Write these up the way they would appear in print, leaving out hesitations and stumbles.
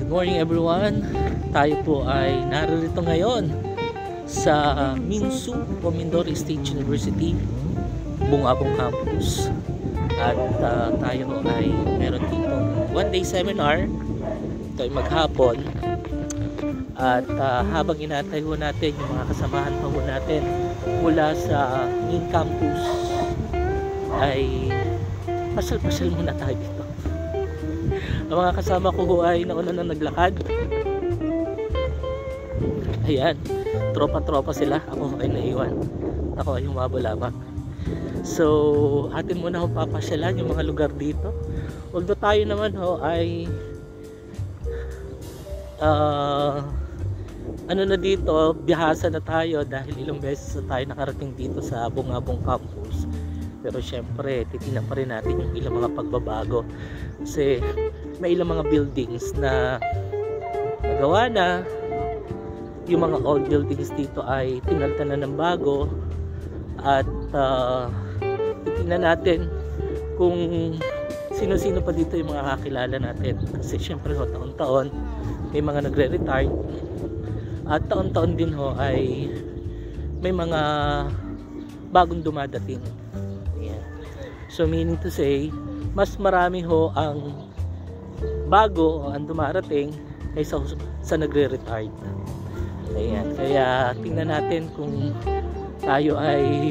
Good morning everyone. Tayo po ay narito ngayon sa Minsu o Mindoro State University, Bungabong Campus. At tayo ay meron ditong one-day seminar. Ito ay maghapon. At habang inatay ho natin yung mga kasamahan pa ho natin mula sa main campus, ay pasyal-pasyal muna tayo dito. Ang mga kasama ko ho ay nauna na naglakad. Ayan, tropa-tropa sila. Ako ay naiwan. Ako ay humabo lamang. So, atin muna ho papasyalan yung mga lugar dito. Although tayo naman ho ay ano na dito, bihasa na tayo dahil ilang beses na tayo nakarating dito sa Bungabong Campus. Pero syempre, titignan pa rin natin yung ilang mga pagbabago. Kasi may ilang mga buildings na nagawa na. Yung mga old buildings dito ay tinaltan na ng bago. At titignan natin kung sino-sino pa dito yung mga kakilala natin. Kasi syempre ho, taon-taon may mga nagre-retire. At taon-taon din ho ay may mga bagong dumadating. So meaning to say, mas marami ho ang bago ang dumarating kaysa sa nagre-retire. Ayan, kaya tingnan natin kung tayo ay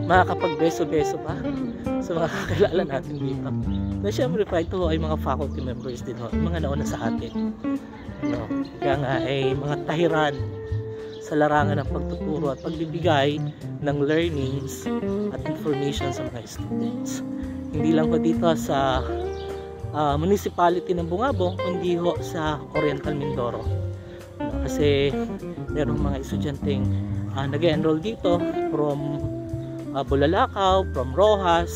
makakapag-beso-beso pa sa mga kakilala natin dito. Na syempre pa ito ay mga faculty members din ho, mga nauna sa atin. No? Kaya nga ay mga tahiran sa larangan ng pagtuturo at pagbibigay ng learnings at information sa mga students. Hindi lang ho dito sa municipality ng Bungabong, kundi ho sa Oriental Mindoro. Kasi merong mga estudyanteng nag-enroll dito from Bulalakaw, from Rojas,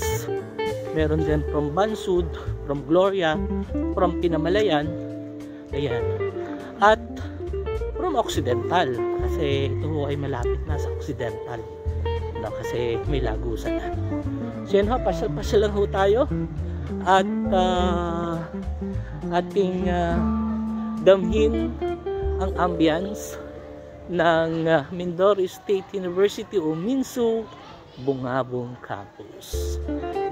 meron din from Bansud, from Gloria, from Pinamalayan, ayan, at from Occidental, kasi ito ay malapit na sa Occidental, no, kasi may lagusan na. So yan ho, pasyal-pasyal lang ho tayo at ating damhin ang ambience ng Mindoro State University o Minsu Bungabong Campus.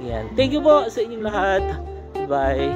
Yan. Thank you po sa inyong lahat. Bye.